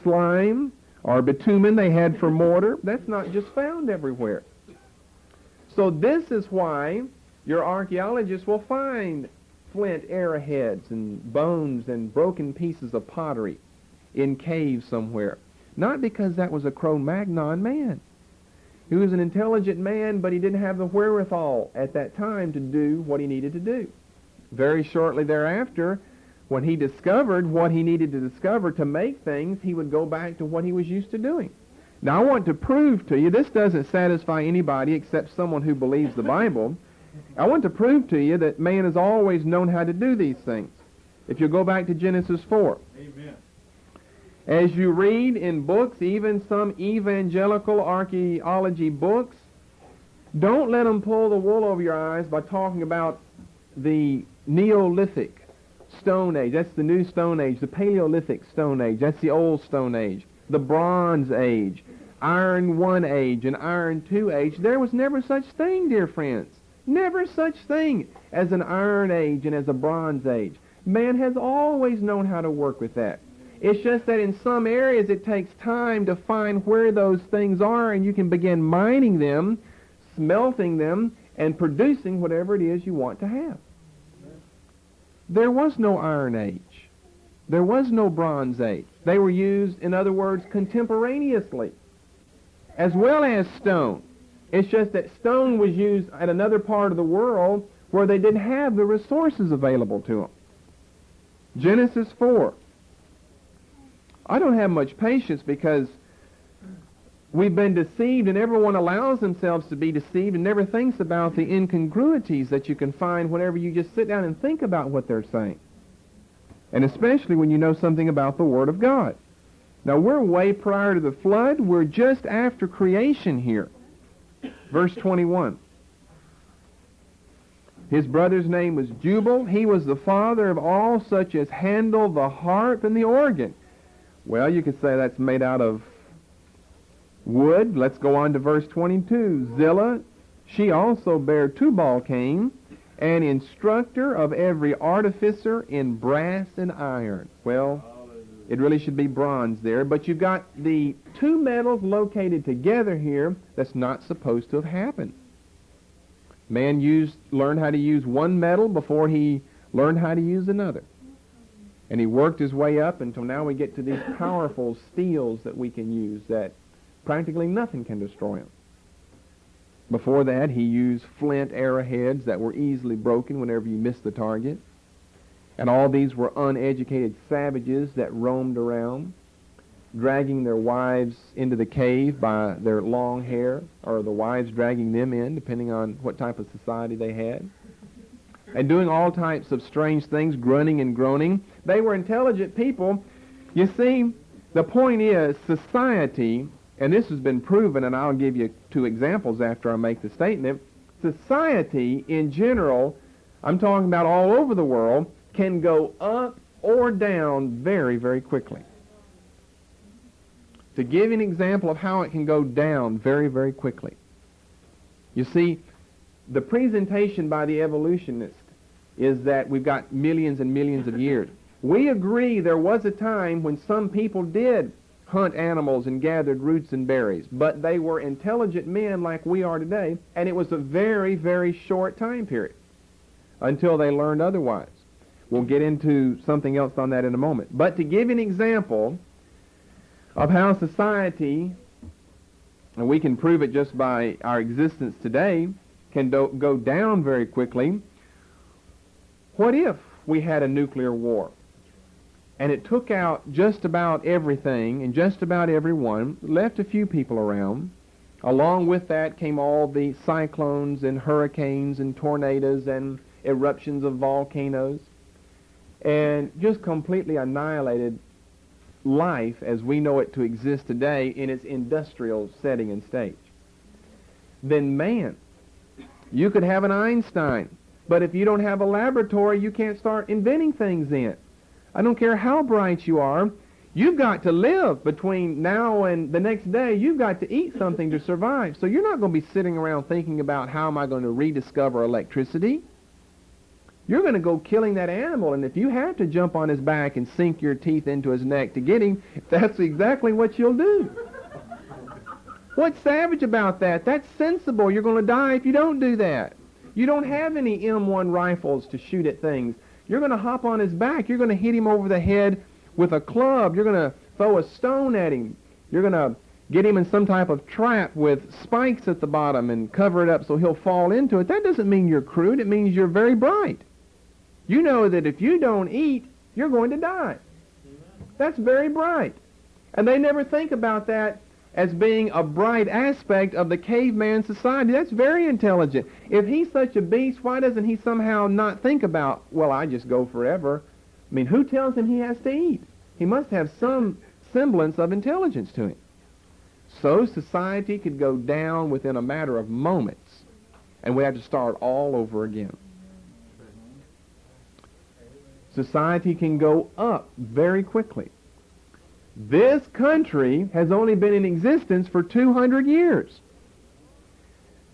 Slime or bitumen they had for mortar. That's not just found everywhere. So this is why your archaeologists will find flint arrowheads and bones and broken pieces of pottery in caves somewhere. Not because that was a Cro-Magnon man. He was an intelligent man, but he didn't have the wherewithal at that time to do what he needed to do. Very shortly thereafter, when he discovered what he needed to discover to make things, he would go back to what he was used to doing. Now, I want to prove to you, this doesn't satisfy anybody except someone who believes the Bible. I want to prove to you that man has always known how to do these things. If you go back to Genesis 4. Amen. As you read in books, even some evangelical archaeology books, don't let them pull the wool over your eyes by talking about the Neolithic Stone Age. That's the new Stone Age. The Paleolithic Stone Age. That's the Old Stone Age. The Bronze Age. Iron 1 Age and Iron 2 Age. There was never such thing, dear friends. Never such thing as an Iron Age and as a Bronze Age. Man has always known how to work with that. It's just that in some areas it takes time to find where those things are, and you can begin mining them, smelting them, and producing whatever it is you want to have. There was no Iron Age. There was no Bronze Age. They were used, in other words, contemporaneously, as well as stone. It's just that stone was used at another part of the world where they didn't have the resources available to them. Genesis 4. I don't have much patience because we've been deceived, and everyone allows themselves to be deceived and never thinks about the incongruities that you can find whenever you just sit down and think about what they're saying. And especially when you know something about the Word of God. Now, we're way prior to the flood. We're just after creation here. Verse 21. His brother's name was Jubal. He was the father of all such as handle the harp and the organ. Well, you could say that's made out of wood. Let's go on to verse 22. Zillah, she also bare Tubal-Cain, an instructor of every artificer in brass and iron. Well, it really should be bronze there, but you've got the two metals located together here. That's not supposed to have happened. Man learned how to use one metal before he learned how to use another. And he worked his way up until now we get to these powerful steels that we can use that practically nothing can destroy them. Before that, he used flint arrowheads that were easily broken whenever you missed the target. And all these were uneducated savages that roamed around, dragging their wives into the cave by their long hair, or the wives dragging them in, depending on what type of society they had, and doing all types of strange things, grunting and groaning. They were intelligent people. You see, the point is, society, and this has been proven, and I'll give you 2 examples after I make the statement, society in general, I'm talking about all over the world, can go up or down very, very quickly. To give you an example of how it can go down very, very quickly. You see, the presentation by the evolutionist is that we've got millions and millions of years. We agree there was a time when some people did hunt animals and gathered roots and berries, but they were intelligent men like we are today, and it was a very, very short time period until they learned otherwise. We'll get into something else on that in a moment. But to give an example of how society, and we can prove it just by our existence today, can go down very quickly. What if we had a nuclear war and it took out just about everything and just about everyone, left a few people around? Along with that came all the cyclones and hurricanes and tornadoes and eruptions of volcanoes, and just completely annihilated life as we know it to exist today in its industrial setting and stage. Then man, you could have an Einstein, but if you don't have a laboratory, you can't start inventing things in. I don't care how bright you are, you've got to live between now and the next day. You've got to eat something to survive. So you're not going to be sitting around thinking about how am I going to rediscover electricity. You're going to go killing that animal, and if you have to jump on his back and sink your teeth into his neck to get him, that's exactly what you'll do. What's savage about that? That's sensible. You're going to die if you don't do that. You don't have any M1 rifles to shoot at things. You're going to hop on his back. You're going to hit him over the head with a club. You're going to throw a stone at him. You're going to get him in some type of trap with spikes at the bottom and cover it up so he'll fall into it. That doesn't mean you're crude. It means you're very bright. You know that if you don't eat, you're going to die. That's very bright. And they never think about that as being a bright aspect of the caveman society. That's very intelligent. If he's such a beast, why doesn't he somehow not think about, well, I just go forever? I mean, who tells him he has to eat? He must have some semblance of intelligence to him. So society could go down within a matter of moments, and we have to start all over again. Society can go up very quickly. This country has only been in existence for 200 years.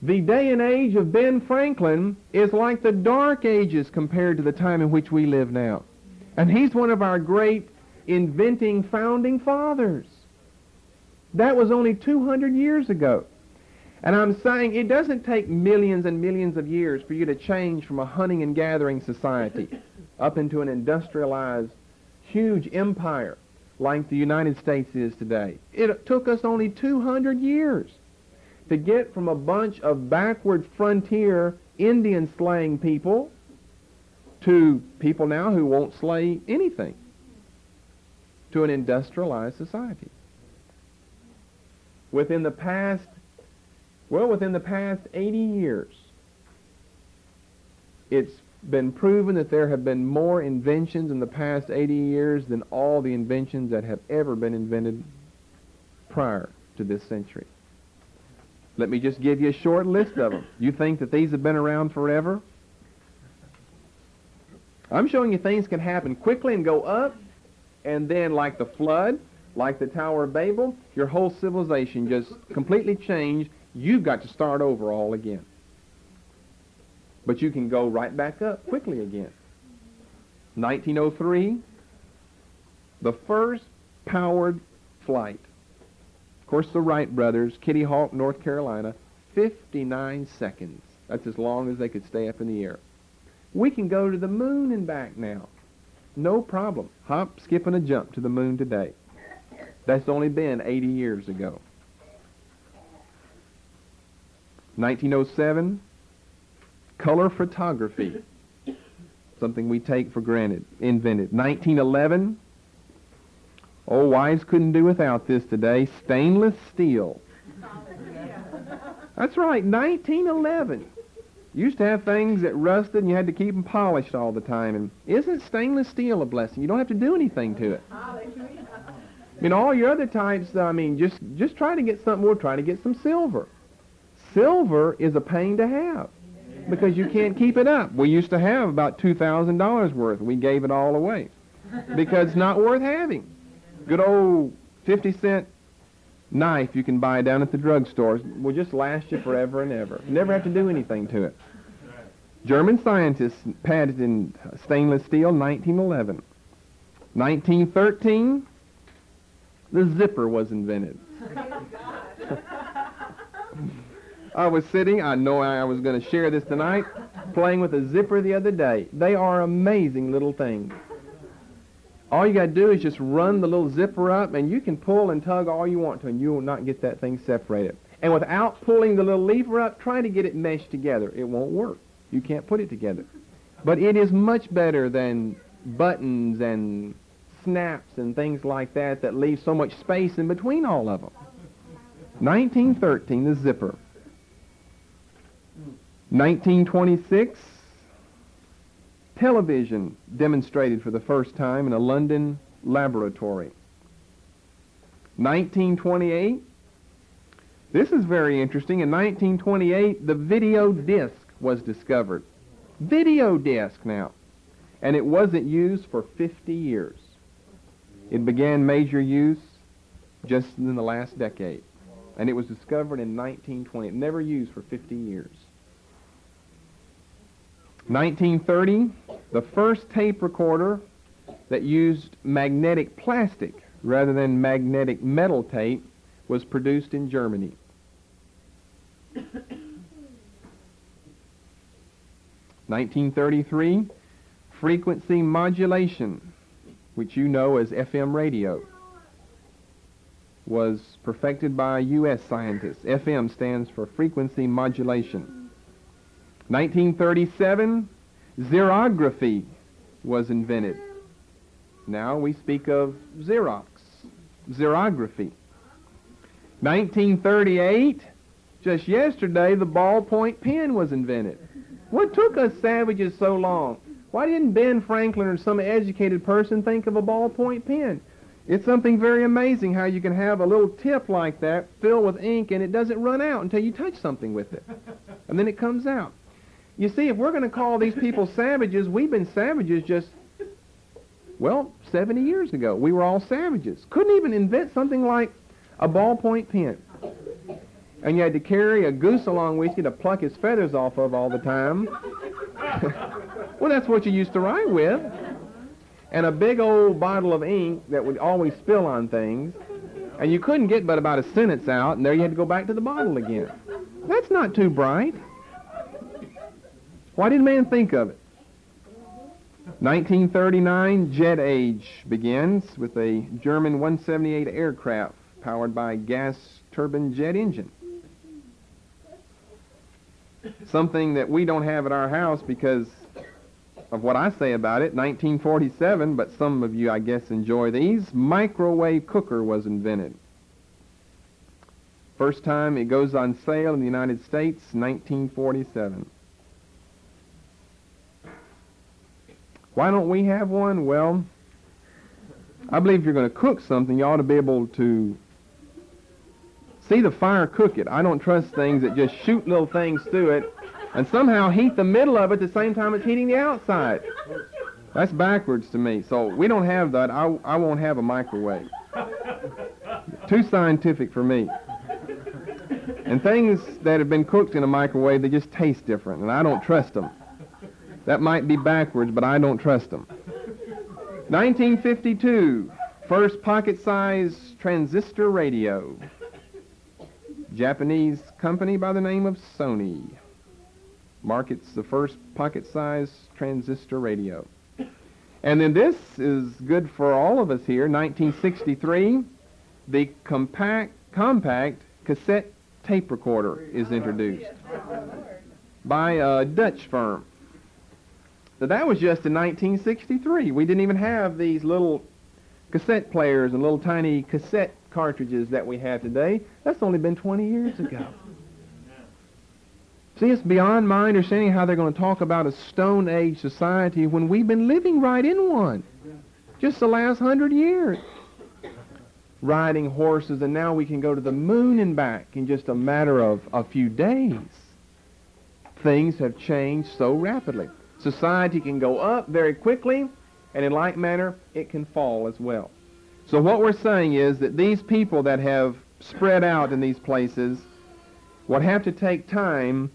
The day and age of Ben Franklin is like the Dark Ages compared to the time in which we live now. And he's one of our great inventing founding fathers. That was only 200 years ago. And I'm saying it doesn't take millions and millions of years for you to change from a hunting and gathering society up into an industrialized, huge empire like the United States is today. It took us only 200 years to get from a bunch of backward frontier Indian slaying people to people now who won't slay anything, to an industrialized society. Within the past 80 years, it's been proven that there have been more inventions in the past 80 years than all the inventions that have ever been invented prior to this century. Let me just give you a short list of them. You think that these have been around forever? I'm showing you things can happen quickly and go up, and then like the flood, like the Tower of Babel, your whole civilization just completely changed. You've got to start over all again. But you can go right back up quickly again. 1903, the first powered flight. Of course, the Wright brothers, Kitty Hawk, North Carolina, 59 seconds. That's as long as they could stay up in the air. We can go to the moon and back now. No problem. Hop, skip, and a jump to the moon today. That's only been 80 years ago. 1907, color photography. something we take for granted, invented. 1911, old wives couldn't do without this today, stainless steel. That's right, 1911. Used to have things that rusted and you had to keep them polished all the time. And isn't stainless steel a blessing? You don't have to do anything to it. All your other types, just try to get something. We'll try to get some silver. Silver is a pain to have because you can't keep it up. We used to have about $2,000 worth. We gave it all away because it's not worth having. Good old 50-cent knife you can buy down at the drugstore will just last you forever and ever. You never have to do anything to it. German scientists patented stainless steel, 1911. 1913, the zipper was invented. I was sitting, I know I was going to share this tonight, playing with a zipper the other day. They are amazing little things. All you got to do is just run the little zipper up, and you can pull and tug all you want to, and you will not get that thing separated. And without pulling the little lever up, try to get it meshed together. It won't work. You can't put it together. But it is much better than buttons and snaps and things like that that leave so much space in between all of them. 1913, the zipper. 1926, television demonstrated for the first time in a London laboratory. 1928, this is very interesting. In 1928, the video disc was discovered. Video disc now. And it wasn't used for 50 years. It began major use just in the last decade. And it was discovered in 1920. Never used for 50 years. 1930, the first tape recorder that used magnetic plastic rather than magnetic metal tape was produced in Germany. 1933, frequency modulation, which you know as FM radio, was perfected by U.S. scientists. FM stands for frequency modulation. 1937, xerography was invented. Now we speak of Xerox, xerography. 1938, just yesterday, the ballpoint pen was invented. What took us savages so long? Why didn't Ben Franklin or some educated person think of a ballpoint pen? It's something very amazing how you can have a little tip like that filled with ink and it doesn't run out until you touch something with it. And then it comes out. You see, if we're going to call these people savages, we've been savages just, 70 years ago. We were all savages. Couldn't even invent something like a ballpoint pen. And you had to carry a goose along with you to pluck his feathers off of all the time. Well, that's what you used to write with. And a big old bottle of ink that would always spill on things. And you couldn't get but about a sentence out, and there you had to go back to the bottle again. That's not too bright. Why did man think of it? 1939, jet age begins with a German 178 aircraft powered by gas turbine jet engine. Something that we don't have at our house because of what I say about it. 1947, but some of you, I guess, enjoy these. Microwave cooker was invented. First time it goes on sale in the United States, 1947. Why don't we have one? Well, I believe if you're going to cook something, you ought to be able to see the fire cook it. I don't trust things that just shoot little things through it and somehow heat the middle of it at the same time it's heating the outside. That's backwards to me. So we don't have that. I won't have a microwave. Too scientific for me. And things that have been cooked in a microwave, they just taste different, and I don't trust them. That might be backwards, but I don't trust them. 1952, first pocket-sized transistor radio. Japanese company by the name of Sony markets the first pocket-sized transistor radio. And then this is good for all of us here. 1963, the compact cassette tape recorder is introduced by a Dutch firm. That was just in 1963. We didn't even have these little cassette players and little tiny cassette cartridges that we have today. That's only been 20 years ago. See, it's beyond my understanding how they're going to talk about a Stone Age society when we've been living right in one. Just the last 100 years. Riding horses, and now we can go to the moon and back in just a matter of a few days. Things have changed so rapidly. Society can go up very quickly, and in like manner, it can fall as well. So what we're saying is that these people that have spread out in these places would have to take time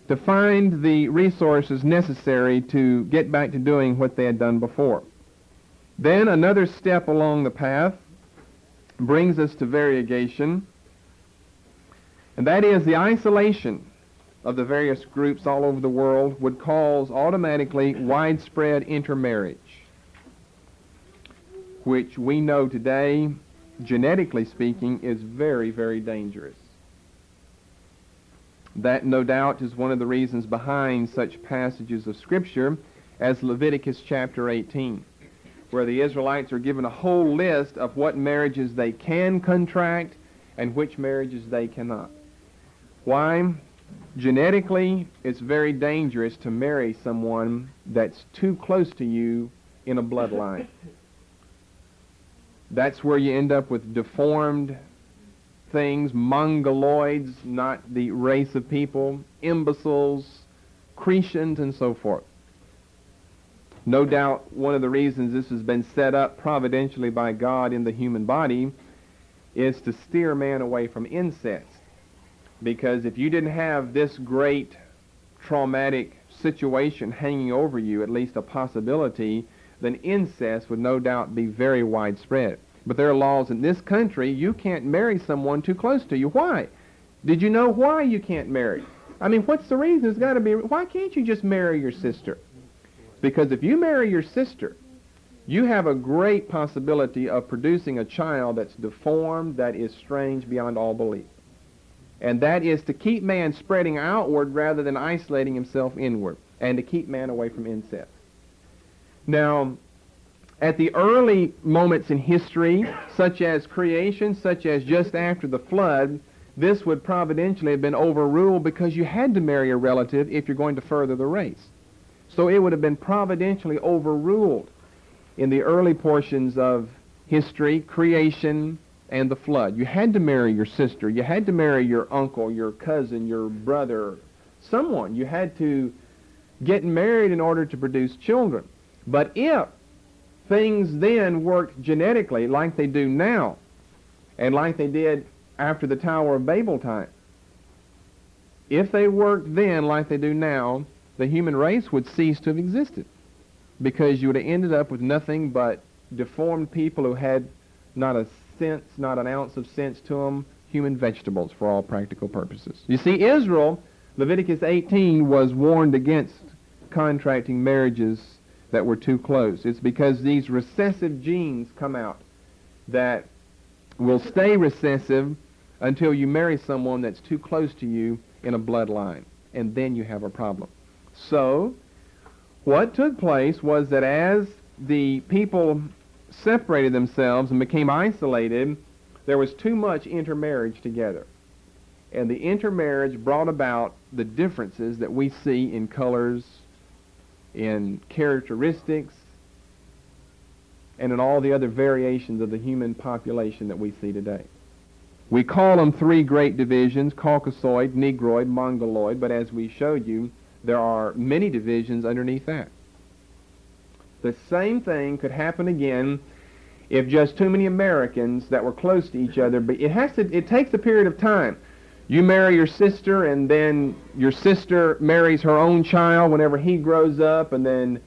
to find the resources necessary to get back to doing what they had done before. Then another step along the path brings us to variegation, and that is the isolation of the various groups all over the world would cause automatically widespread intermarriage, which we know today, genetically speaking, is very, very dangerous. That, no doubt, is one of the reasons behind such passages of Scripture as Leviticus chapter 18, where the Israelites are given a whole list of what marriages they can contract and which marriages they cannot. Why? Genetically, it's very dangerous to marry someone that's too close to you in a bloodline. That's where you end up with deformed things, mongoloids, not the race of people, imbeciles, Cretians, and so forth. No doubt one of the reasons this has been set up providentially by God in the human body is to steer man away from incest. Because if you didn't have this great traumatic situation hanging over you, at least a possibility, then incest would no doubt be very widespread. But there are laws in this country, you can't marry someone too close to you. Why? Did you know why you can't marry? I mean, what's the reason? It's got to be, why can't you just marry your sister? Because if you marry your sister, you have a great possibility of producing a child that's deformed, that is strange beyond all belief. And that is to keep man spreading outward rather than isolating himself inward, and to keep man away from incest. Now, at the early moments in history, such as creation, such as just after the flood, this would providentially have been overruled because you had to marry a relative if you're going to further the race. So it would have been providentially overruled in the early portions of history, creation, and the flood. You had to marry your sister. You had to marry your uncle, your cousin, your brother, someone. You had to get married in order to produce children. But if things then worked genetically like they do now, and like they did after the Tower of Babel time, if they worked then like they do now, the human race would cease to have existed, because you would have ended up with nothing but deformed people who had not a sense, not an ounce of sense to them, human vegetables for all practical purposes. You see, Israel, Leviticus 18, was warned against contracting marriages that were too close. It's because these recessive genes come out that will stay recessive until you marry someone that's too close to you in a bloodline, and then you have a problem. So, what took place was that as the people separated themselves and became isolated, there was too much intermarriage together. And the intermarriage brought about the differences that we see in colors, in characteristics, and in all the other variations of the human population that we see today. We call them three great divisions: Caucasoid, Negroid, Mongoloid, but as we showed you, there are many divisions underneath that. The same thing could happen again if just too many Americans that were close to each other, but it takes a period of time. You marry your sister, and then your sister marries her own child whenever he grows up, and then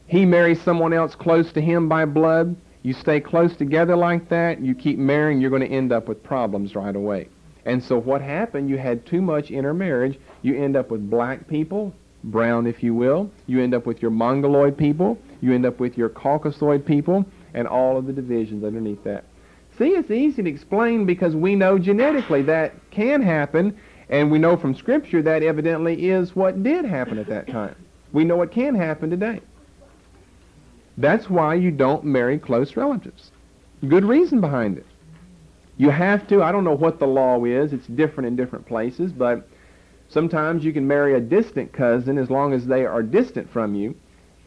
he marries someone else close to him by blood. You stay close together like that, you keep marrying, you're going to end up with problems right away. And so what happened, you had too much intermarriage. You end up with black people, brown if you will. You end up with your Mongoloid people. You end up with your Caucasoid people, and all of the divisions underneath that. See, it's easy to explain because we know genetically that can happen, and we know from Scripture that evidently is what did happen at that time. We know it can happen today. That's why you don't marry close relatives. Good reason behind it. You have to. I don't know what the law is. It's different in different places, but sometimes you can marry a distant cousin as long as they are distant from you.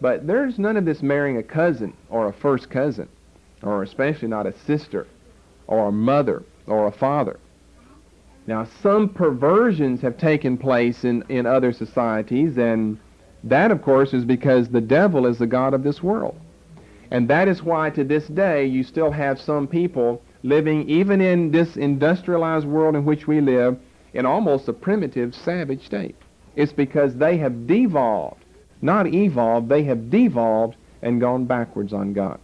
But there's none of this marrying a cousin or a first cousin, or especially not a sister or a mother or a father. Now, some perversions have taken place in other societies, and that, of course, is because the devil is the god of this world. And that is why to this day you still have some people living, even in this industrialized world in which we live, in almost a primitive, savage state. It's because they have devolved, not evolved, they have devolved and gone backwards on God.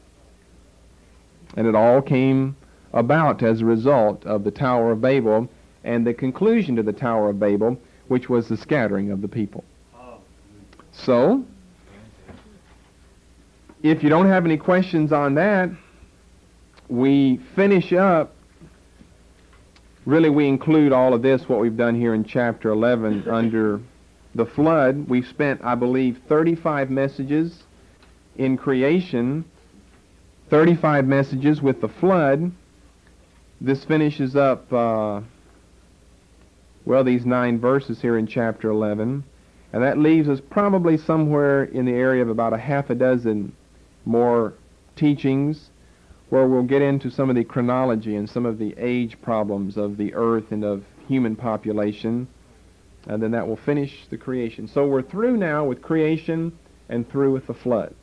And it all came about as a result of the Tower of Babel and the conclusion to the Tower of Babel, which was the scattering of the people. So, if you don't have any questions on that, we finish up. Really, we include all of this, what we've done here in chapter 11 under the flood. We've spent, I believe, 35 messages in creation, 35 messages with the flood. This finishes up, these 9 verses here in chapter 11. And that leaves us probably somewhere in the area of about a half a dozen more teachings where we'll get into some of the chronology and some of the age problems of the earth and of human population. And then that will finish the creation. So we're through now with creation and through with the flood.